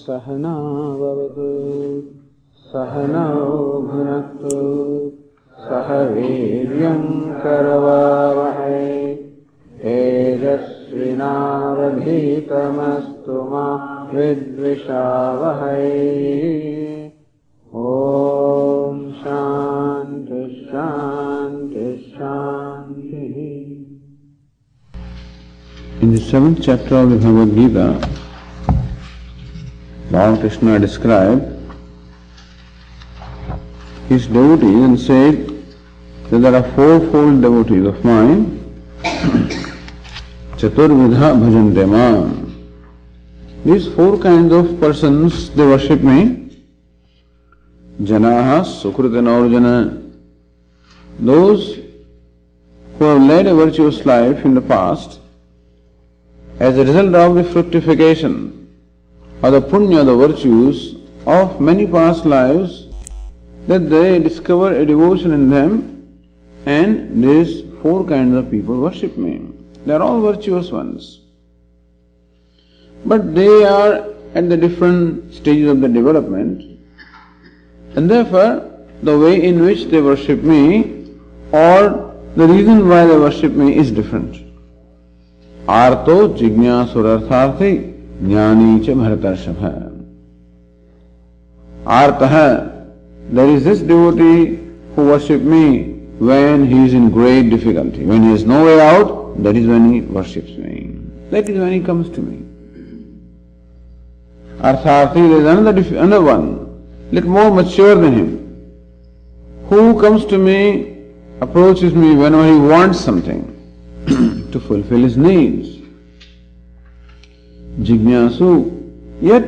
सहना भवतु सहनौ भुनक्तु सह वीर्यं करवावहै तेजस्विनावधीतमस्तु मा विद्विषावहै। ॐ शान्ति शान्ति शान्ति। In the 7th chapter of the Bhagavad Gītā, Lord Krishna described his devotees and said that there are fourfold devotees of mine, Chaturvidha bhajante mam. These four kinds of persons, they worship me. Janaha sukritina arjuna, those who have led a virtuous life in the past, as a result of the fructification or the punya, the virtues of many past lives, that they discover a devotion in them, and these four kinds of people worship me. They are all virtuous ones. But they are at the different stages of the development, and therefore the way in which they worship me or the reason why they worship me is different. Arto jignyasurartharthi jnani cha bharatarshapha. Artaha, there is this devotee who worships me when he is in great difficulty. When he has no way out, that is when he worships me. That is when he comes to me. Artharthi, there is another one, little more mature than him, who comes to me, approaches me whenever he wants something to fulfill his needs. Jignasu, yet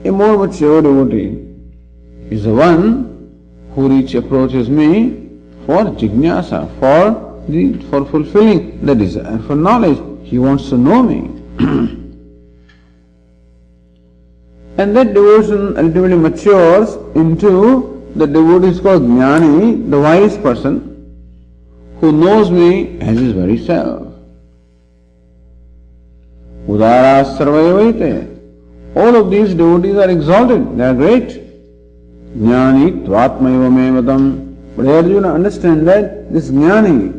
a more mature devotee is the one who approaches me for jignasa, for fulfilling the desire for knowledge. He wants to know me. And that devotion ultimately matures into the devotee is called Jnani, the wise person, who knows me as his very self. Udara sarvayavaite. All of these devotees are exalted, they are great. Jnani tvatmaiva me matam. But Arjuna, understand that this Jnani,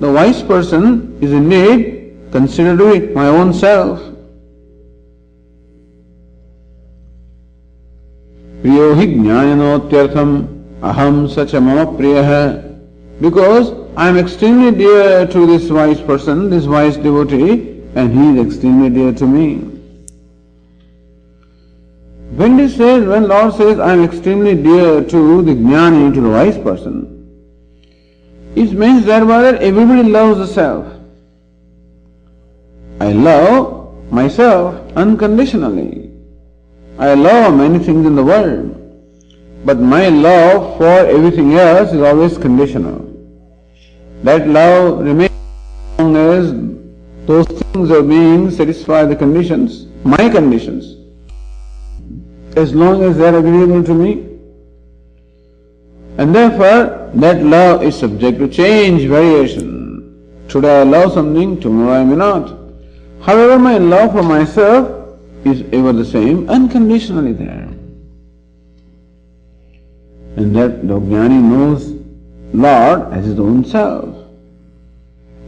the wise person, is indeed considered to be my own self. Priyohi jnananotyartham aham sacha mama priyaha. Because I am extremely dear to this wise person, this wise devotee, and he is extremely dear to me. When Lord says I am extremely dear to the Jnani, to the wise person, it means thereby that everybody loves the self. I love myself unconditionally. I love many things in the world, but my love for everything else is always conditional. That love remains as long as those things are being satisfied the conditions, my conditions, as long as they are agreeable to me. And therefore, that love is subject to change, variation. Today I love something, tomorrow I may not. However, my love for myself is ever the same, unconditionally there. And that the Jnani knows Lord as his own self.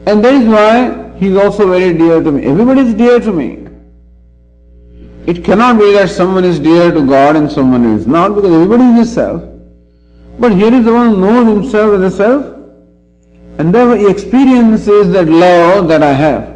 And that is why he is also very dear to me. Everybody is dear to me. It cannot be that someone is dear to God and someone is not, because everybody is his self. But here is the one who knows himself as a self, and therefore he experiences that love that I have.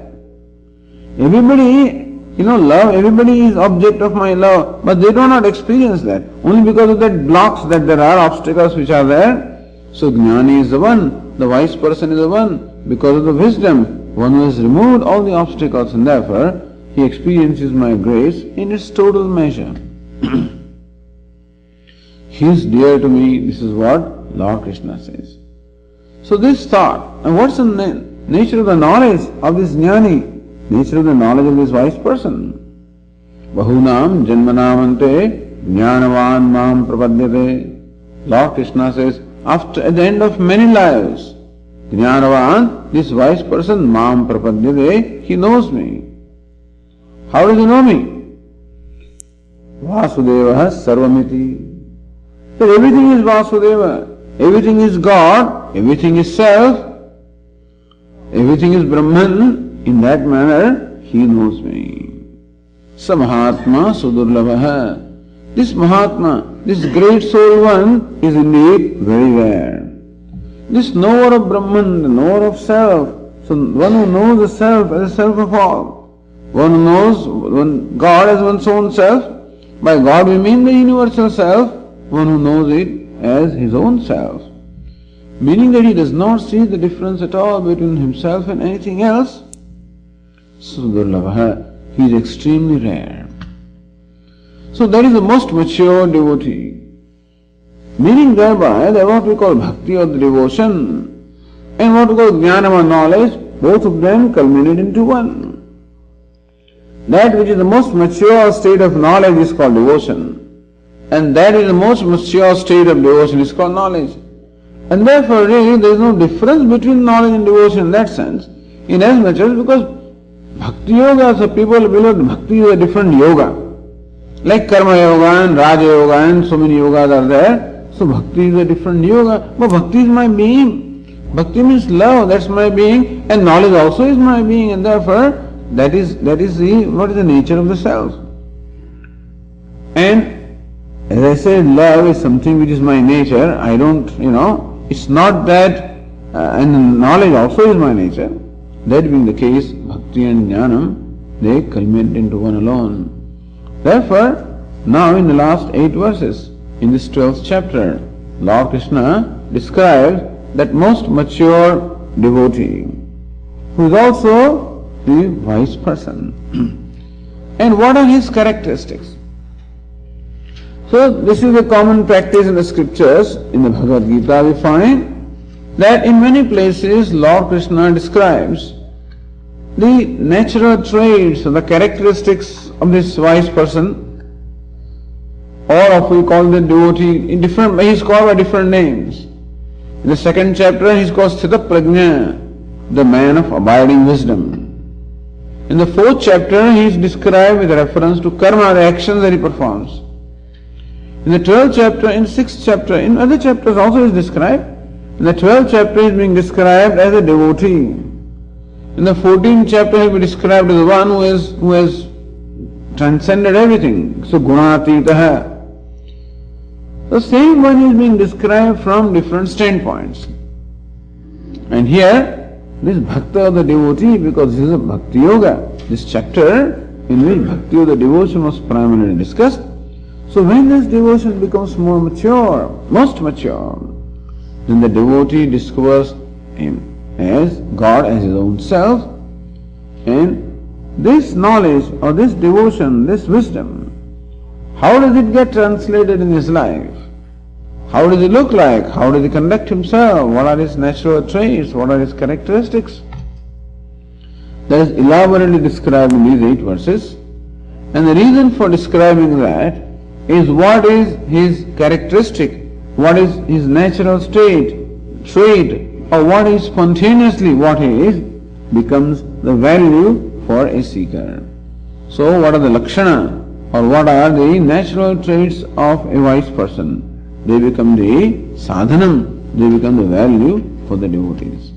Everybody, love, everybody is object of my love, but they do not experience that. Only because of that blocks, that there are obstacles which are there. So Jnani is the one, the wise person is the one, because of the wisdom, one who has removed all the obstacles, and therefore he experiences my grace in its total measure. He is dear to me, this is what Lord Krishna says. So this thought, and what's the nature of the knowledge of this Jnani, nature of the knowledge of this wise person? Bahunam janmanamante jnanavan mam prapadyate. Lord Krishna says, at the end of many lives, jnanavan, this wise person, mam prapadyate, he knows me. How does he know me? Vasudeva Sarvamiti. That everything is Vasudeva, everything is God, everything is self, everything is Brahman. In that manner, he knows me. Samahatma Sudurlabha. This Mahatma, this great soul one, is indeed very rare. This knower of Brahman, the knower of self, so one who knows the self as the self of all, one who knows God as one's own self. By God we mean the universal self, one who knows it as his own self. Meaning that he does not see the difference at all between himself and anything else. Sudurlabha, he is extremely rare. So that is the most mature devotee. Meaning thereby that what we call bhakti or the devotion and what we call jnana or knowledge, both of them culminate into one. That which is the most mature state of knowledge is called devotion. And that is the most mature state of devotion is called knowledge. And therefore really there is no difference between knowledge and devotion in that sense, in as much as because bhakti yoga, so people believe bhakti is a different yoga. Like karma yoga and raja yoga and so many yogas are there. So bhakti is a different yoga. But bhakti is my being. Bhakti means love, that's my being, and knowledge also is my being, and therefore that is what is the nature of the self. And as I said, love is something which is my nature. I don't, it's not that, and knowledge also is my nature. That being the case, bhakti and jnanam, they culminate into one alone. Therefore, now in the last 8 verses, in this 12th chapter, Lord Krishna describes that most mature devotee, who is also the wise person. And what are his characteristics? So this is a common practice in the scriptures. In the Bhagavad Gītā we find that in many places Lord Krishna describes the natural traits or the characteristics of this wise person, or if we call the devotee, he's called by different names. In the 2nd chapter he is called Sthita Prajna, the man of abiding wisdom. In the 4th chapter he is described with reference to karma, the actions that he performs. In the 12th chapter, in 6th chapter, in other chapters also is described. In the 12th chapter he is being described as a devotee. In the 14th chapter he will be described as the one who has transcended everything. So gunatitaha. The same one is being described from different standpoints. And here, this bhakta of the devotee, because this is a bhakti yoga, this chapter in which bhakti of the devotion was primarily discussed. So when this devotion becomes more mature, most mature, then the devotee discovers him as God, as his own self, and this knowledge or this devotion, this wisdom, how does it get translated in his life? How does it look like? How does he conduct himself? What are his natural traits? What are his characteristics? That is elaborately described in these 8 verses. And the reason for describing that is what is his characteristic, what is his natural trait, or what is spontaneously what he is, becomes the value for a seeker. So what are the lakshana, or what are the natural traits of a wise person? They become the sadhanam, they become the value for the devotees.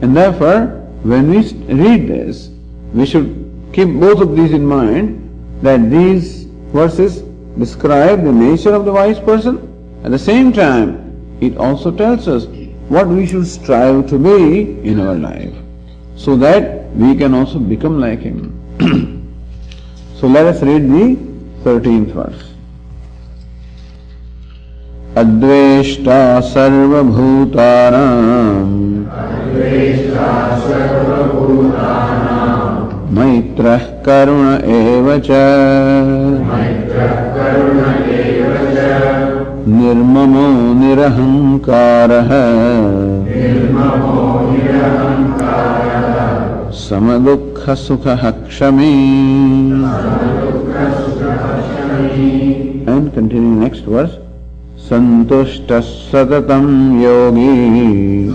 And therefore, when we read this, we should keep both of these in mind, that these verses describe the nature of the wise person. At the same time, it also tells us what we should strive to be in our life, so that we can also become like him. So let us read the 13th verse. Adveshta sarvabhutanam maitrah karuna evacha nirmamo nirahankarah samadukha sukha kshami. And continuing next verse, santushta satatam yogi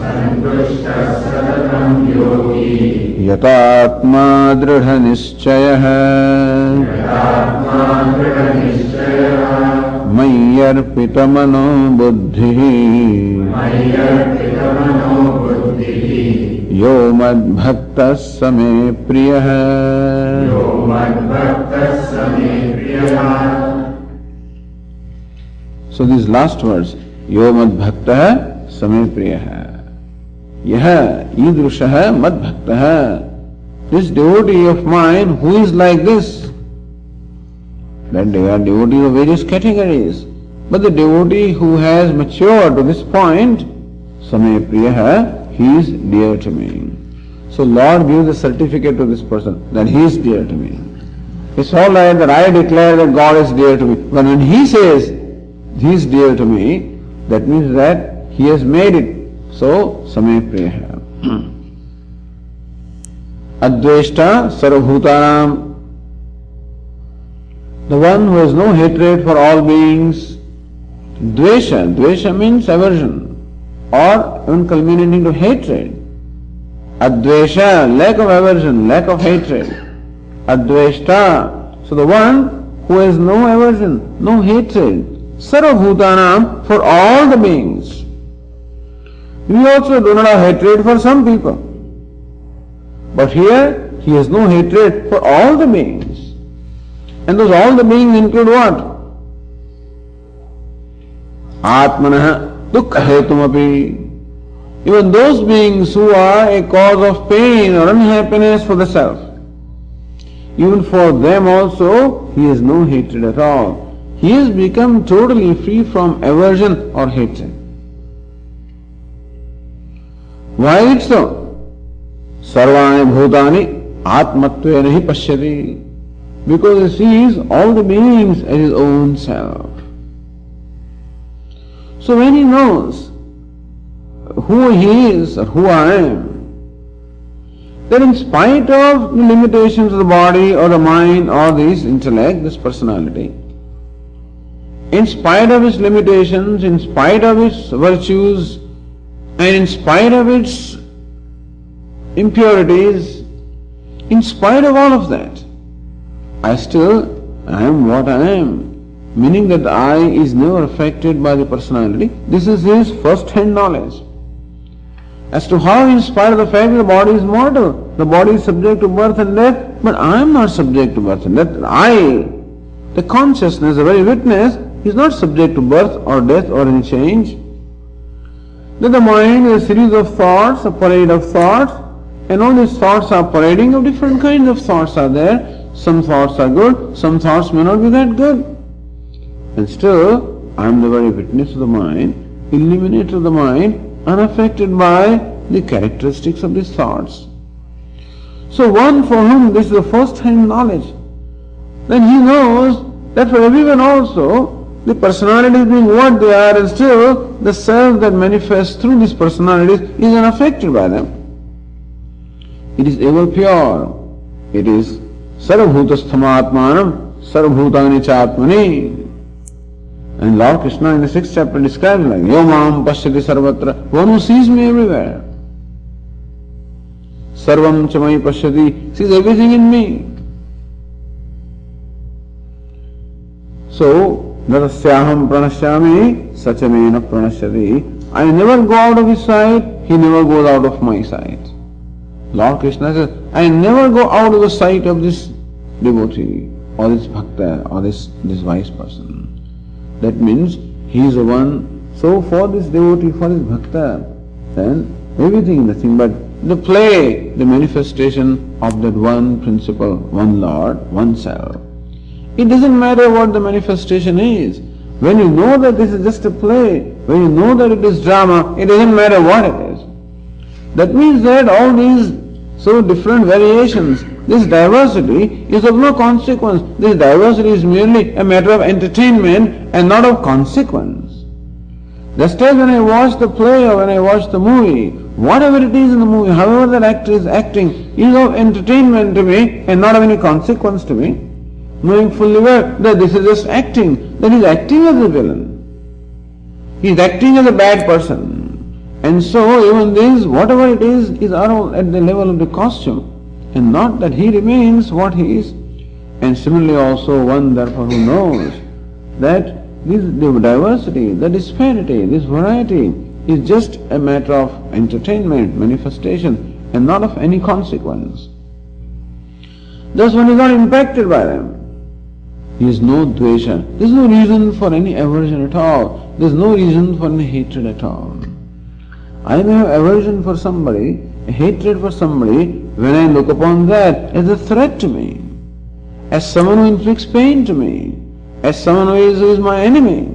yatatma dridha nischayah अर्पितमनो बुद्धिः यो मद्भक्तः स मे प्रियः. So these last words, यो मद्भक्तः स मे प्रियः, यह ईदृशः मद्भक्तः, this devotee of mine who is like this. That they are devotees of various categories, but the devotee who has matured to this point, Same Priyaha, he is dear to me. So Lord gives a certificate to this person that he is dear to me. It's all right that I declare that God is dear to me, but when he says he is dear to me, that means that he has made it. So Same Priyaha. Adveshta Sarvabhutanam, the one who has no hatred for all beings. Dvesha, dvesha means aversion, or even culminating to hatred. Advesha, lack of aversion, lack of hatred. Adveshta, so the one who has no aversion, no hatred. Sarvabhutanam, for all the beings. We also do not have hatred for some people. But here, he has no hatred for all the beings. And those all the beings include what? Atmanah dukkha hetumapi. Even those beings who are a cause of pain or unhappiness for the self. Even for them also, he has no hatred at all. He has become totally free from aversion or hatred. Why is so? Sarvani bhutani atmatvena hi pashyati. Because he sees all the beings as his own self. So when he knows who he is or who I am, then in spite of the limitations of the body or the mind or this intellect, this personality, in spite of its limitations, in spite of its virtues, and in spite of its impurities, in spite of all of that, I am what I am, meaning that the I is never affected by the personality. This is his first-hand knowledge. As to how, in spite of the fact that the body is mortal, the body is subject to birth and death, but I am not subject to birth and death. I, the consciousness, the very witness, is not subject to birth or death or any change. That the mind is a series of thoughts, a parade of thoughts, and all these thoughts are parading of different kinds of thoughts are there. Some thoughts are good, some thoughts may not be that good. And still, I am the very witness of the mind, illuminator of the mind, unaffected by the characteristics of these thoughts. So one for whom this is the first-hand knowledge, then he knows that for everyone also, the personalities being what they are, and still the self that manifests through these personalities is unaffected by them. It is ever pure. It is Sarvabhutasthamaatmanam Sarvabhutani Chatmani. And Lord Krishna in the 6th chapter describes like Yo Mam Pashyati Sarvatra, one who sees me everywhere. Sarvam Chamai Pashyati, sees everything in me. So, Narasyaham Pranashyami Sachamena Pranashyati. I never go out of his sight, he never goes out of my sight. Lord Krishna says, I never go out of the sight of this devotee or this bhakta or this wise person. That means he is the one. So for this devotee, for this bhakta, then everything, nothing but the play, the manifestation of that one principle, one Lord, one self. It doesn't matter what the manifestation is. When you know that this is just a play, when you know that it is drama, it doesn't matter what it is. That means that all these so different variations, this diversity is of no consequence. This diversity is merely a matter of entertainment and not of consequence. Just as when I watch the play or when I watch the movie, whatever it is in the movie, however that actor is acting, is of entertainment to me and not of any consequence to me. Knowing fully well that this is just acting, that he is acting as a villain. He is acting as a bad person. And so even this, whatever it is all at the level of the costume, and not that he remains what he is. And similarly also one therefore who knows that the diversity, the disparity, this variety is just a matter of entertainment, manifestation, and not of any consequence. Thus one is not impacted by them. There is no dvesha. There is no reason for any aversion at all. There is no reason for any hatred at all. I may have aversion for somebody, a hatred for somebody, when I look upon that as a threat to me, as someone who inflicts pain to me, as someone who is my enemy.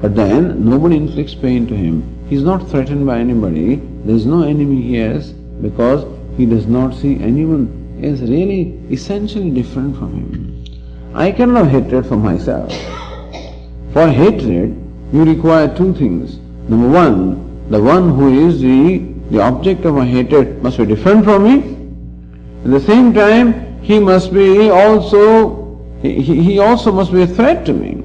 But then nobody inflicts pain to him. He is not threatened by anybody. There is no enemy he has, because he does not see anyone as really essentially different from him. I cannot have hatred for myself. For hatred, you require two things. Number one, the one who is the object of my hatred must be different from me. At the same time, he must be also he also must be a threat to me.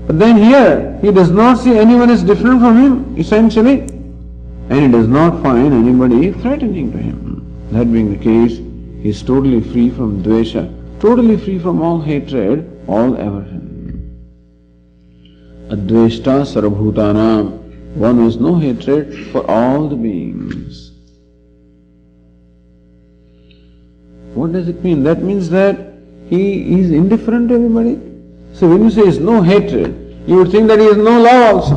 But then here, he does not see anyone as different from him, essentially, and he does not find anybody threatening to him. That being the case, he is totally free from dvesha, totally free from all hatred, all aversion. Adveshta sarvabhutanam, one who has no hatred for all the beings. What does it mean? That means that he is indifferent to everybody. So when you say is no hatred, you would think that he has no love also.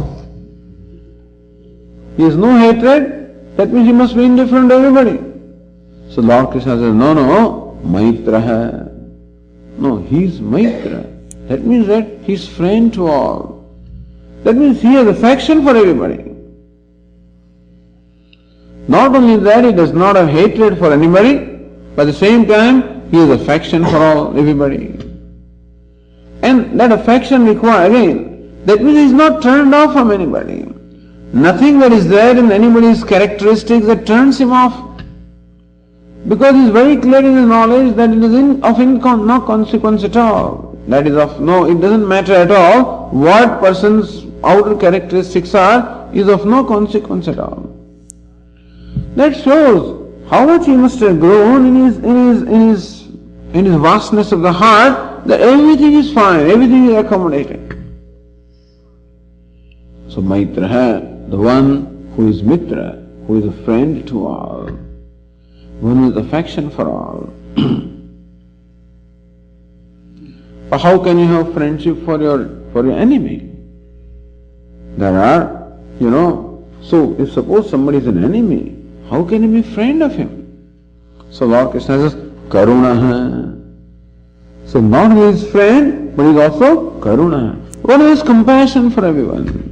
He has no hatred, that means he must be indifferent to everybody. So Lord Krishna says, no, Maitraha. No, he is Maitra. That means that he is friend to all. That means he has affection for everybody. Not only that, he does not have hatred for anybody, but at the same time, he has affection for all, everybody. And that affection requires, again, that means he is not turned off from anybody. Nothing that is there in anybody's characteristics that turns him off. Because he is very clear in his knowledge that it is of no consequence at all. That is of no, it doesn't matter at all what person's outer characteristics are, is of no consequence at all. That shows how much he must have grown in his vastness of the heart, that everything is fine, everything is accommodated. So Maitraha, the one who is Mitra, who is a friend to all, one with affection for all. But how can you have friendship for your enemy? There are, so if suppose somebody is an enemy, how can you be friend of him? So Lord Krishna says, Karunaha. So not only his friend, but he is also Karunaha. One who has compassion for everyone.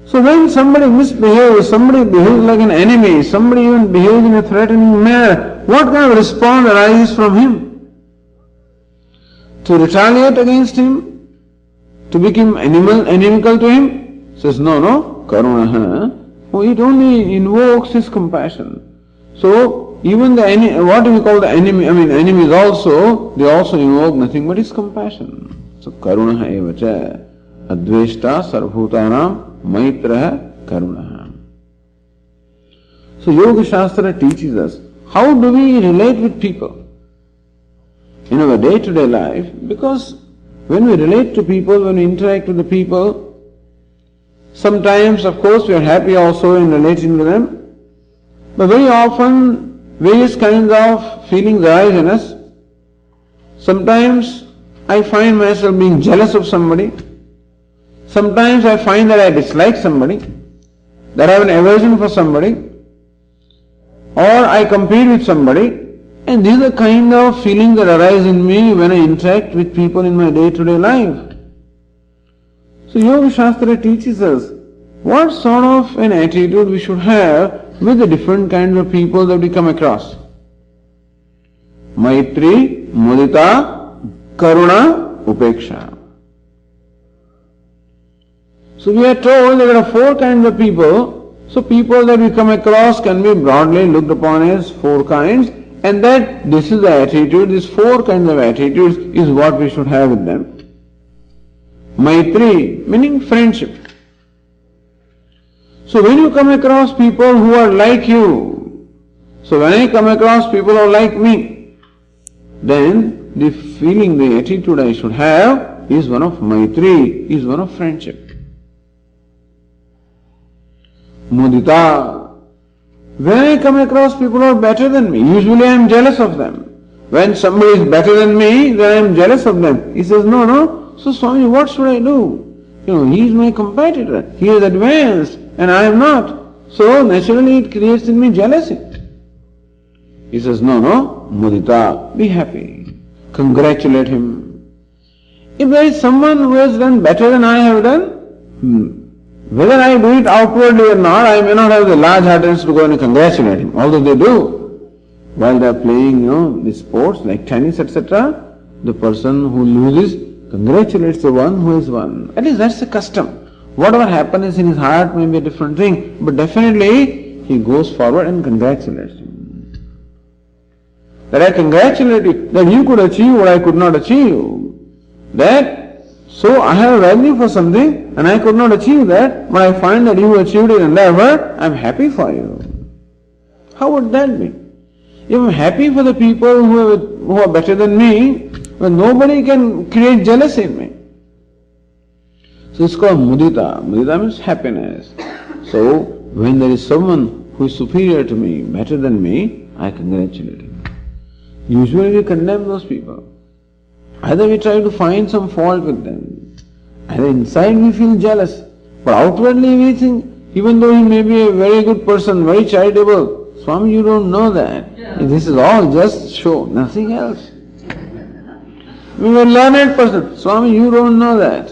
So when somebody misbehaves, somebody behaves like an enemy, somebody even behaves in a threatening manner, what kind of response arises from him? To retaliate against him? To become inimical to him? Says, no, Karunaha. It only invokes his compassion. So even what we call the enemy, enemies also, they also invoke nothing but his compassion. So Karunaha evacha, Adveshta sarvbhutanam Maitraha Karunaha. So Yoga Shastra teaches us, how do we relate with people in our day-to-day life? Because when we relate to people, when we interact with the people, sometimes, of course, we are happy also in relating to them, but very often various kinds of feelings arise in us. Sometimes I find myself being jealous of somebody. Sometimes I find that I dislike somebody, that I have an aversion for somebody, or I compete with somebody, and these are the kind of feelings that arise in me when I interact with people in my day-to-day life. So Yoga Shastra teaches us what sort of an attitude we should have with the different kinds of people that we come across. Maitri, Mudita, Karuna, Upeksha. So we are told that there are four kinds of people. So people that we come across can be broadly looked upon as four kinds, and that this is the attitude, these four kinds of attitudes is what we should have with them. Maitri, meaning friendship. So when you come across people who are like you, so when I come across people who are like me, then the feeling, the attitude I should have is one of maitri, is one of friendship. Mudita. When I come across people who are better than me, usually I am jealous of them. When somebody is better than me, then I am jealous of them. He says, no. So Swami, what should I do? He is my competitor. He is advanced and I am not. So naturally it creates in me jealousy. He says, no, mudita, be happy. Congratulate him. If there is someone who has done better than I have done, whether I do it outwardly or not, I may not have the large heartedness to go and congratulate him. Although they do. While they are playing, the sports like tennis, etc., the person who loses congratulates the one who has won. At least that's the custom. Whatever happens in his heart may be a different thing, but definitely he goes forward and congratulates him. That I congratulate you, that you could achieve what I could not achieve. So I have a value for something and I could not achieve that, but I find that you achieved it and therefore I am happy for you. How would that be? If I am happy for the people who are better than me, well, nobody can create jealousy in me. So it's called mudita. Mudita means happiness. So when there is someone who is superior to me, better than me, I congratulate him. Usually we condemn those people. Either we try to find some fault with them, either inside we feel jealous, but outwardly we think, even though he may be a very good person, very charitable, Swami, you don't know that. This is all just show, nothing else. We were a learned person. Swami, you don't know that.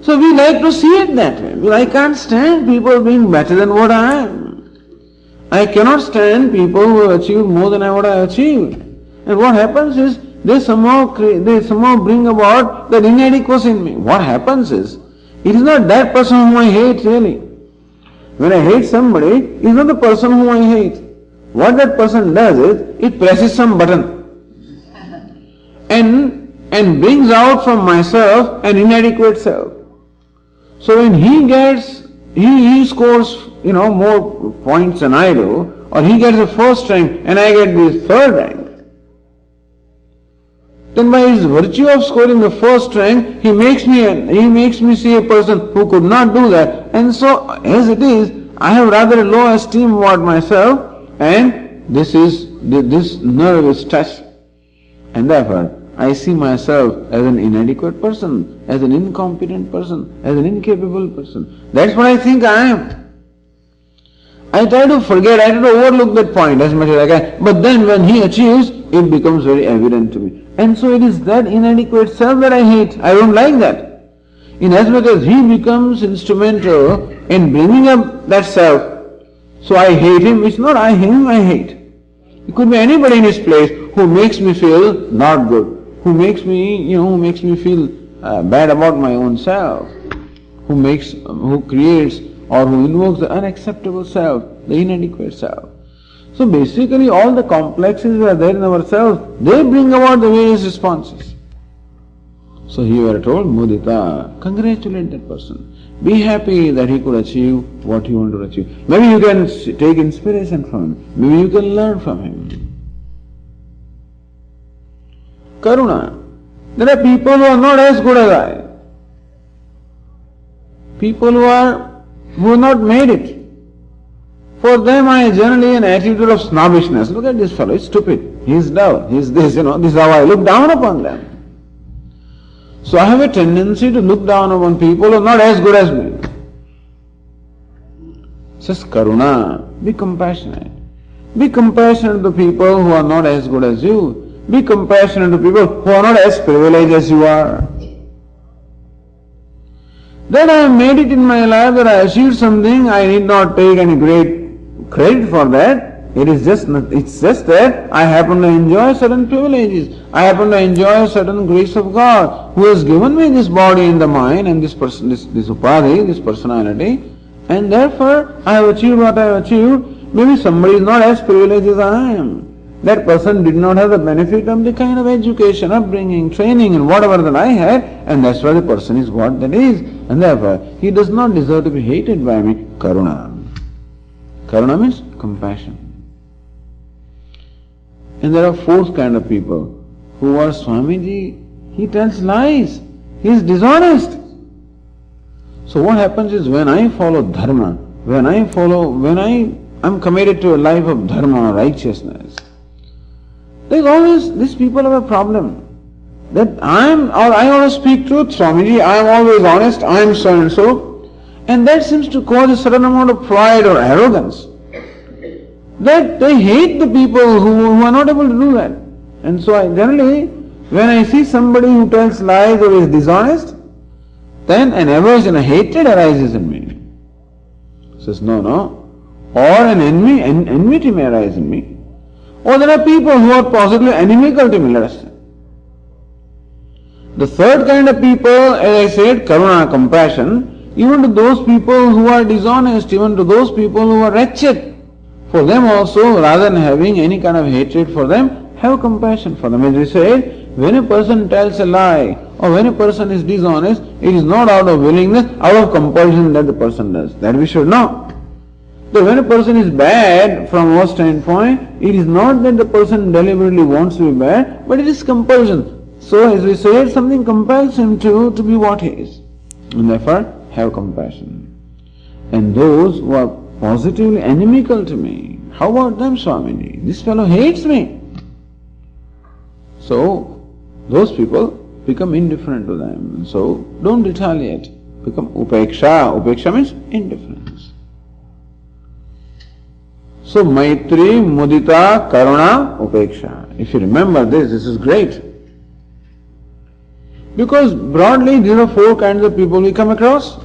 So we like to see it that way. I can't stand people being better than what I am. I cannot stand people who have achieved more than what I achieved. And what happens is, they somehow bring about that inadequacy in me. What happens is, it is not that person whom I hate really. When I hate somebody, it is not the person whom I hate. What that person does is, it presses some button and brings out from myself an inadequate self. So when he scores, more points than I do, or he gets the first rank and I get the third rank, then by his virtue of scoring the first rank, he makes me see a person who could not do that. And so, as it is, I have rather low esteem about myself, and this nerve is touched. And therefore, I see myself as an inadequate person, as an incompetent person, as an incapable person. That's what I think I am. I try to forget, I try to overlook that point as much as I can. But then when he achieves, it becomes very evident to me. And so it is that inadequate self that I hate. I don't like that. Inasmuch as he becomes instrumental in bringing up that self, so I hate him. It's not I him, I hate. It could be anybody in his place who makes me feel not good, who makes me feel bad about my own self, who creates or who invokes the unacceptable self, the inadequate self. So basically all the complexes that are there in ourselves, they bring about the various responses. So here we are told, mudita, congratulate that person. Be happy that he could achieve what he wanted to achieve. Maybe you can take inspiration from him. Maybe you can learn from him. Karuna. There are people who are not as good as I. People who have not made it. For them I have generally an attitude of snobbishness. Look at this fellow, he's stupid, he's dull, he's this, this is how I look down upon them. So I have a tendency to look down upon people who are not as good as me. Says karuna, be compassionate. Be compassionate to people who are not as good as you. Be compassionate to people who are not as privileged as you are. Then I have made it in my life that I achieved something, I need not take any great credit for that. It's just that I happen to enjoy certain privileges. I happen to enjoy certain grace of God who has given me this body and the mind and this person, this upadhi, this personality, and therefore I have achieved what I have achieved. Maybe somebody is not as privileged as I am. That person did not have the benefit of the kind of education, upbringing, training and whatever that I had, and that's why the person is what that is. And therefore, he does not deserve to be hated by me. Karuna. Karuna means compassion. And there are fourth kind of people. who are Swamiji, he tells lies, he is dishonest. So what happens is when I follow dharma, when I am committed to a life of dharma, righteousness, there's always, these people have a problem. That I always speak truth, Swamiji, I am always honest, I am so and so. And that seems to cause a certain amount of pride or arrogance. That they hate the people who are not able to do that. And so generally, when I see somebody who tells lies or is dishonest, then an aversion, a hatred arises in me. Says, no. Or an enmity may arise in me. Or there are people who are positively inimical to me, let us say. The third kind of people, as I said, karuna, compassion, even to those people who are dishonest, even to those people who are wretched, for them also, rather than having any kind of hatred for them, have compassion for them. As we said, when a person tells a lie, or when a person is dishonest, it is not out of willingness, out of compulsion that the person does. That we should know. So when a person is bad from our standpoint, it is not that the person deliberately wants to be bad, but it is compulsion. So as we said, something compels him to be what he is. And therefore, have compassion. And those who are positively inimical to me, how about them, Swamiji? This fellow hates me. So, those people become indifferent to them. So, don't retaliate. Become upeksha. Upeksha means indifference. So, Maitri, Mudita, Karuna, Upeksha. If you remember this is great. Because broadly, these are four kinds of people we come across.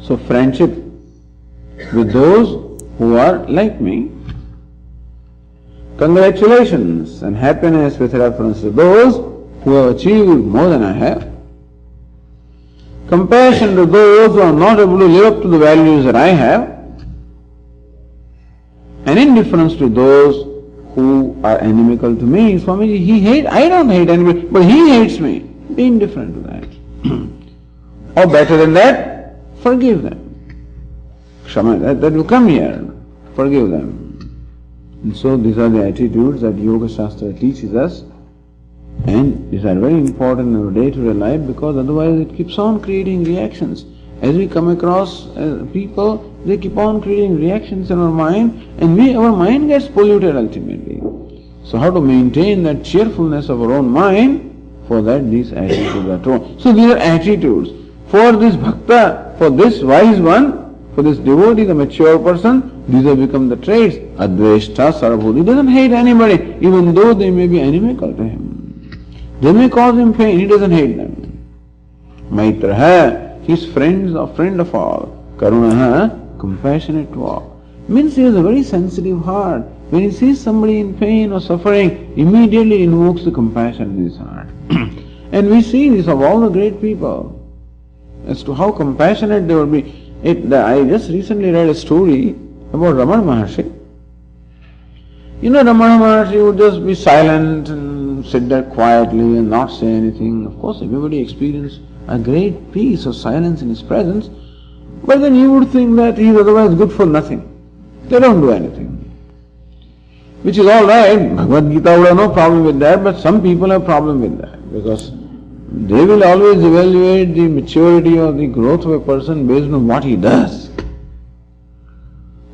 So, friendship with those who are like me. Congratulations and happiness with reference to those who have achieved more than I have. Compassion to those who are not able to live up to the values that I have. And indifference to those who are inimical to me. Swamiji, I don't hate anybody, but he hates me. Be indifferent to that. Or better than that, forgive them. Kshama, that will come here. Forgive them. And so these are the attitudes that Yoga Shastra teaches us, and these are very important in our day-to-day life because otherwise it keeps on creating reactions. As we come across people, they keep on creating reactions in our mind, and our mind gets polluted ultimately. So how to maintain that cheerfulness of our own mind? For that these attitudes are told. So these are attitudes. For this bhakta, for this wise one, for this devotee, the mature person, these have become the traits. Adveshta sarabhuti. He doesn't hate anybody, even though they may be inimical to him. They may cause him pain, he doesn't hate them. Maitraha, he is friend of all. Karunaha, compassionate to all. Means he has a very sensitive heart. When he sees somebody in pain or suffering, immediately invokes the compassion in his heart. And we see this of all the great people, as to how compassionate they would be. I just recently read a story about Ramana Maharshi. You know, Ramana Maharshi would just be silent and sit there quietly and not say anything. Of course, everybody experienced a great peace or silence in his presence, but then you would think that he is otherwise good for nothing. They don't do anything. Which is alright, Bhagavad Gītā would have no problem with that, but some people have problem with that, because they will always evaluate the maturity or the growth of a person based on what he does.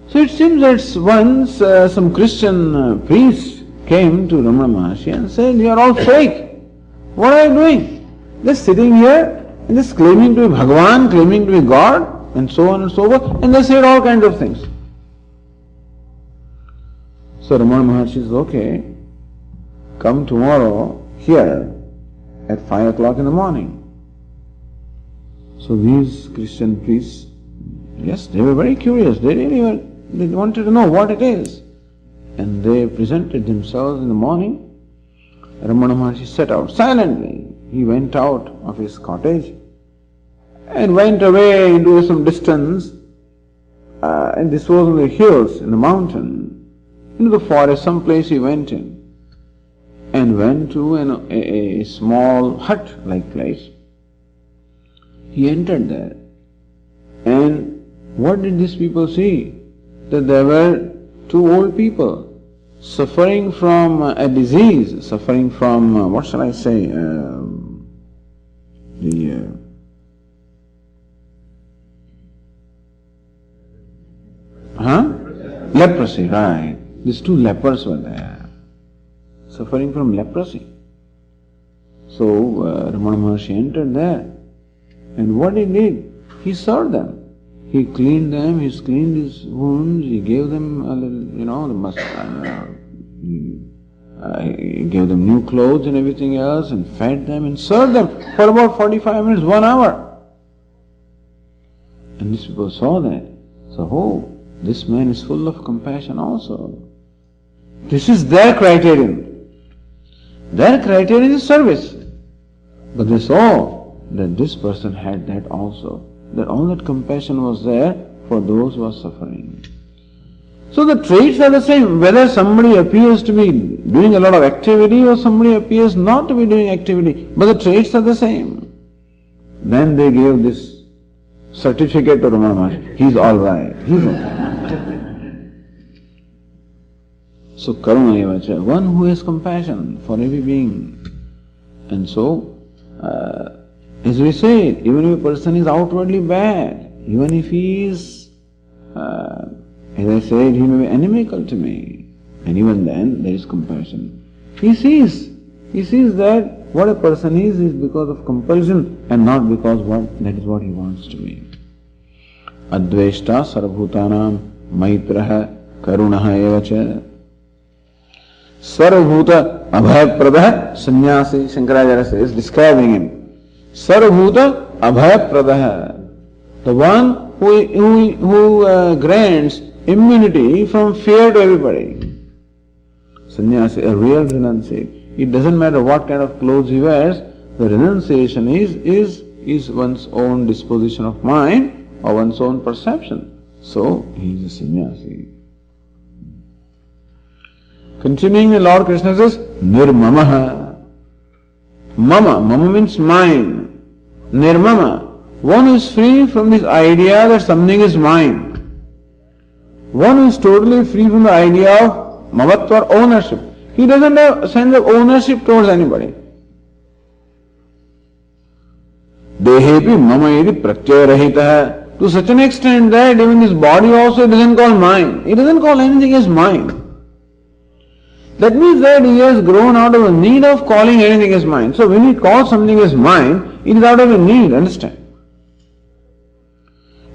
So it seems that once some Christian priest came to Ramana Maharshi and said, "You are all fake. What are you doing? Just sitting here and just claiming to be Bhagavan, claiming to be God, and so on and so forth." And they said all kinds of things. So Ramana Maharshi says, "Okay, come tomorrow here at 5 o'clock in the morning." So these Christian priests, yes, they were very curious. They wanted to know what it is. And they presented themselves in the morning. Ramana Maharshi set out silently. He went out of his cottage and went away into some distance. And this was in the hills, in the mountain, into the forest, some place he went in. And went to a small hut-like place. He entered there. And what did these people see? That there were two old people suffering from a disease, suffering from, what shall I say, leprosy, right. These two lepers were there, suffering from leprosy. So Ramana Maharshi entered there, and what he did, he served them. He cleaned them, he cleaned his wounds, he gave them a little, he gave them new clothes and everything else, and fed them and served them for about 45 minutes, 1 hour. And these people saw that. So, this man is full of compassion also. This is their criterion. Their criterion is service. But they saw that this person had that also. That all that compassion was there for those who are suffering. So the traits are the same, whether somebody appears to be doing a lot of activity or somebody appears not to be doing activity, but the traits are the same. Then they gave this certificate to Ramana Maharshi. He's alright. He's okay. So karuna evacha, one who has compassion for every being. And so, as we say, even if a person is outwardly bad, even if he is, as I said, he may be inimical to me, and even then there is compassion. He sees that what a person is because of compulsion and not because that is what he wants to be. Adveshta sarvabhutanam maitraha karunaha evacha. Sarvabhuta abhayapradaha sannyasi, Shankaracharya says, describing him. Sarvabhuta abhayapradaha, the one who grants immunity from fear to everybody. Sannyasi, a real renunciate. It doesn't matter what kind of clothes he wears, the renunciation is one's own disposition of mind or one's own perception. So, he is a sannyasi. Continuing, the Lord Krishna says, Nirmamaha. Mama means mine. Nirmama, one who is free from this idea that something is mine. One who is totally free from the idea of mamatva or ownership. He doesn't have a sense of ownership towards anybody. Dehepi mama iti pratyayarahitaha. To such an extent that even this body also doesn't call mine. He doesn't call anything as mine. That means that he has grown out of a need of calling anything as mine. So when he calls something as mine, it is out of a need, understand?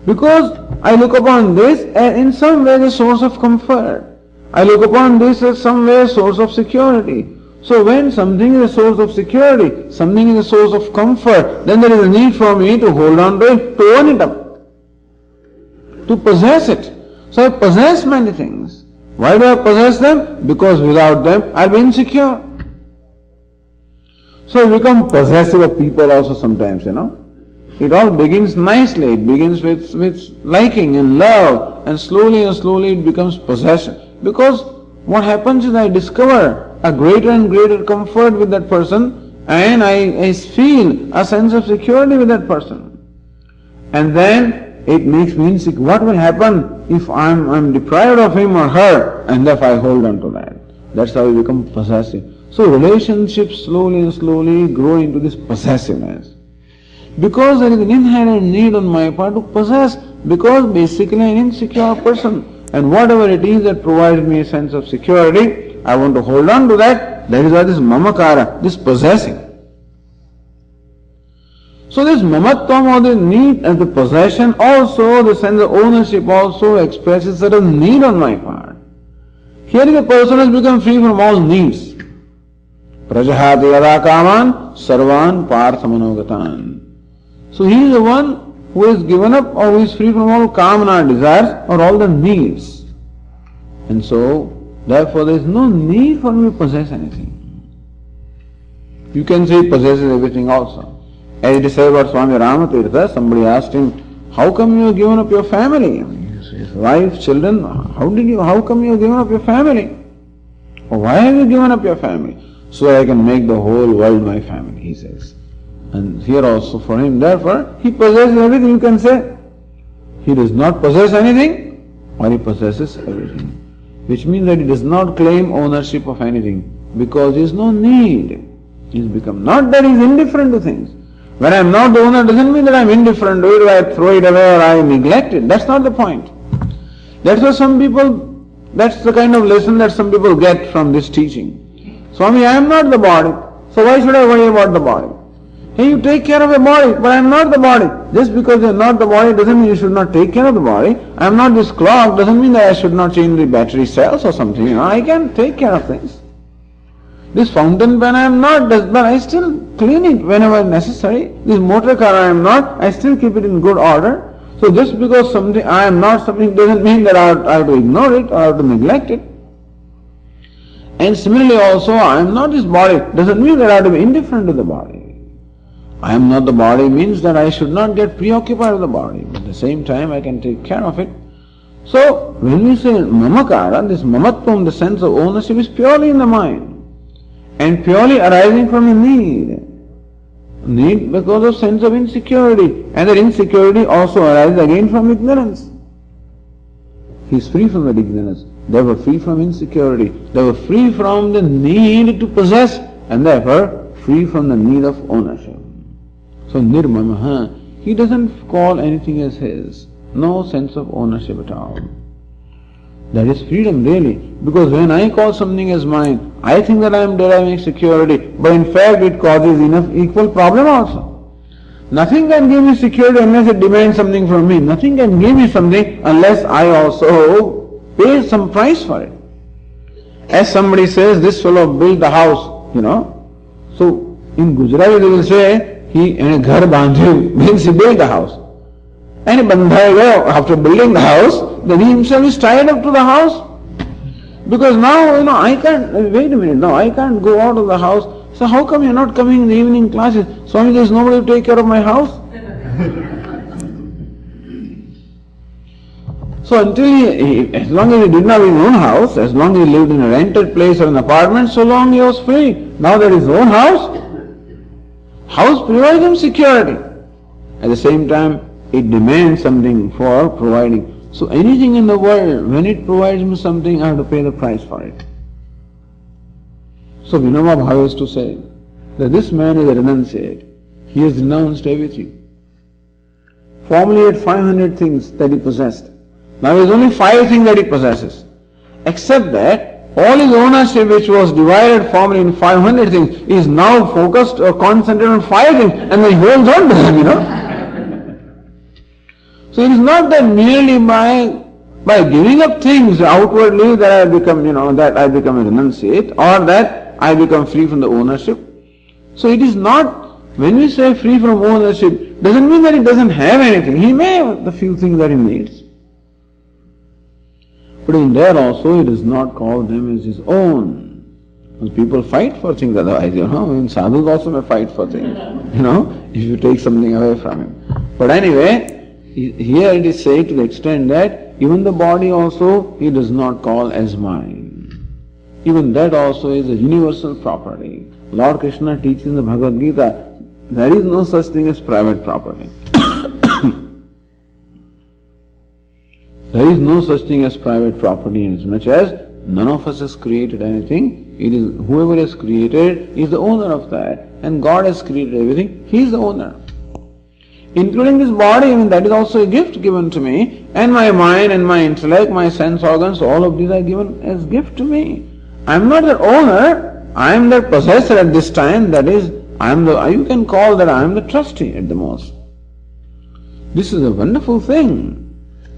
Because I look upon this as in some way a source of comfort. I look upon this as some way a source of security. So when something is a source of security, something is a source of comfort, then there is a need for me to hold on to it, to own it up, to possess it. So I possess many things. Why do I possess them? Because without them I'll be insecure. So I become possessive of people also sometimes, It all begins nicely. It begins with liking and love, and slowly it becomes possession. Because what happens is I discover a greater and greater comfort with that person, and I feel a sense of security with that person. And then it makes me insecure. What will happen if I'm deprived of him or her, and if I hold on to that? That's how we become possessive. So relationships slowly grow into this possessiveness. Because there is an inherent need on my part to possess, because basically I'm an insecure person. And whatever it is that provides me a sense of security, I want to hold on to that. That is why this mamakara, this possessing. So this mamatvam or the need and the possession also, the sense of ownership also expresses certain need on my part. Here the person has become free from all needs. Prajahati yada kaman sarvan parthamanogatan. So he is the one who is given up or who is free from all kamana desires or all the needs. And so, therefore there is no need for me to possess anything. You can say he possesses everything also. As it is said about Swami Ramatirtha, somebody asked him, how come you have given up your family? His wife, children, how come you have given up your family? Or why have you given up your family? So I can make the whole world my family, he says. And here also for him, therefore, he possesses everything, you can say. He does not possess anything, or he possesses everything. which means that he does not claim ownership of anything because there is no need. He's become, not that he's indifferent to things. When I am not the owner doesn't mean that I am indifferent to it, or I throw it away, or I neglect it. That's not the point. That's why some people, that's the kind of lesson that some people get from this teaching. Swami, I am not the body, so why should I worry about the body? Hey, you take care of your body, but I am not the body. Just because you are not the body doesn't mean you should not take care of the body. I am not this clock doesn't mean that I should not change the battery cells or something. I can take care of things. This fountain pen I am not, but I still clean it whenever necessary. This motor car I am not, I still keep it in good order. So just because something I am not something doesn't mean that I have to ignore it or I have to neglect it. And similarly also, I am not this body doesn't mean that I have to be indifferent to the body. I am not the body means that I should not get preoccupied with the body. But at the same time I can take care of it. So when we say mamakara, this mamatvam, the sense of ownership is purely in the mind. And purely arising from a need. Need because of sense of insecurity. And that insecurity also arises again from ignorance. He is free from that ignorance. They were free from insecurity. They were free from the need to possess and therefore free from the need of ownership. So nirmamaha, he doesn't call anything as his. No sense of ownership at all. That is freedom really. Because when I call something as mine, I think that I am deriving security, but in fact it causes enough equal problem also. Nothing can give me security unless it demands something from me. Nothing can give me something unless I also pay some price for it. As somebody says, this fellow built the house, So in Gujarati they will say, he ghar bandhyu, means he built the house. And after building the house, then he himself is tied up to the house. Because now, I can't, wait a minute, now I can't go out of the house. So how come you're not coming in the evening classes? Swami, there's nobody to take care of my house. So until as long as he did not have his own house, as long as he lived in a rented place or an apartment, so long he was free. Now that his own house provides him security. At the same time, it demands something for providing. So anything in the world, when it provides me something, I have to pay the price for it. So Vinoma Bhava is to say that this man is a renunciate. He has renounced everything. Formerly he had 500 things that he possessed. Now he has only 5 things that he possesses. Except that all his ownership which was divided formerly in 500 things is now focused or concentrated on 5 things and then he holds on to them, So it is not that merely by giving up things outwardly that I become, that I become a renunciate or that I become free from the ownership. So it is not, when we say free from ownership, doesn't mean that he doesn't have anything. He may have the few things that he needs. But in there also he does not call them as his own. Because people fight for things otherwise, even sadhus also may fight for things, if you take something away from him. But anyway, here it is said to the extent that even the body also he does not call as mine. Even that also is a universal property. Lord Krishna teaches in the Bhagavad Gītā, there is no such thing as private property. There is no such thing as private property inasmuch as none of us has created anything. It is whoever has created is the owner of that. And God has created everything. He is the owner. Including this body, that is also a gift given to me. And my mind and my intellect, my sense organs, all of these are given as gift to me. I am not the owner. I am the possessor at this time. That is, you can call that I am the trustee at the most. This is a wonderful thing.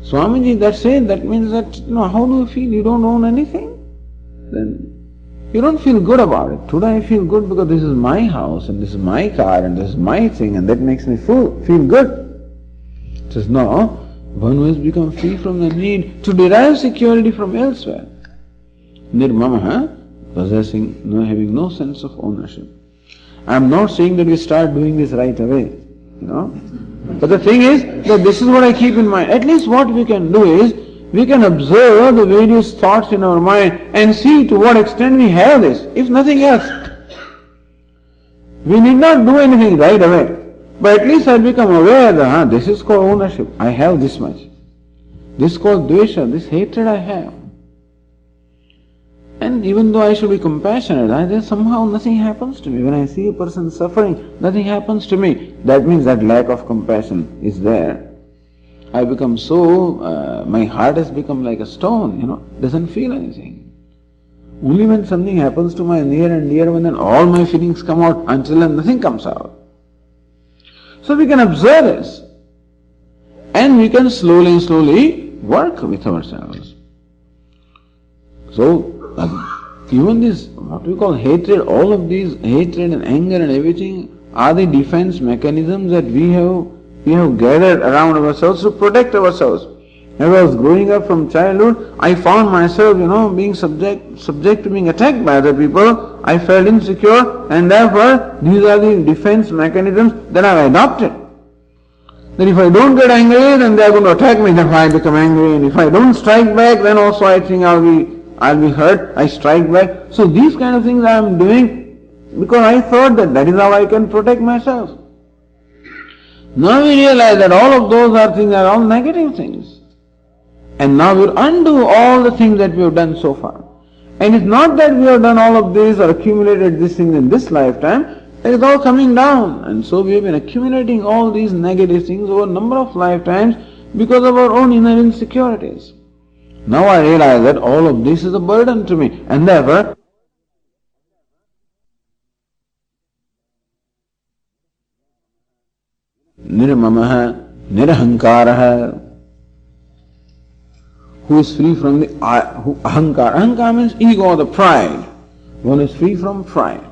Swamiji, that's it. That means that, how do you feel? You don't own anything? Then you don't feel good about it. Today I feel good because this is my house and this is my car and this is my thing and that makes me feel good. It says, no, one who has become free from the need to derive security from elsewhere. Nirmamaha, possessing, having no sense of ownership. I am not saying that we start doing this right away, But the thing is that this is what I keep in mind. At least what we can do is, we can observe the various thoughts in our mind and see to what extent we have this, if nothing else. We need not do anything right away, but at least I become aware that this is called ownership. I have this much. This is called dvesha, this hatred I have. And even though I should be compassionate, then somehow nothing happens to me. When I see a person suffering, nothing happens to me. That means that lack of compassion is there. I become so, my heart has become like a stone, doesn't feel anything. Only when something happens to my near and dear one, then all my feelings come out, until then nothing comes out. So we can observe this. And we can slowly work with ourselves. So, even this, what we call hatred, all of these hatred and anger and everything are the defense mechanisms that we have gathered around ourselves to protect ourselves. As I was growing up from childhood, I found myself, being subject to being attacked by other people. I felt insecure, and therefore these are the defense mechanisms that I have adopted. That if I don't get angry, then they are going to attack me, then I become angry, and if I don't strike back, then also I think I'll be hurt, I strike back. So these kind of things I am doing because I thought that is how I can protect myself. Now we realize that all of those are all negative things. And now we'll undo all the things that we have done so far. And it's not that we have done all of this or accumulated these things in this lifetime, it is all coming down. And so we have been accumulating all these negative things over a number of lifetimes because of our own inner insecurities. Now I realize that all of this is a burden to me, and therefore nirmamaha, nirahankaraha, who is free from the ahankara. Ahankara means ego or the pride. One is free from pride.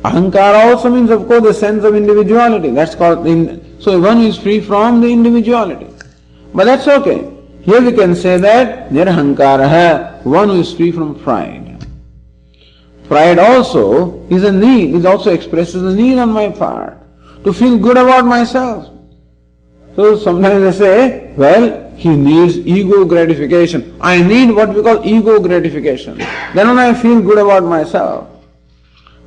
Ahankara also means, of course, the sense of individuality. That's called, so one is free from the individuality. But that's okay. Here we can say that nirahankaraha, one who is free from pride. Pride also is a need, it also expresses a need on my part to feel good about myself. So sometimes I say, well, he needs ego gratification. I need what we call ego gratification. Then when I feel good about myself,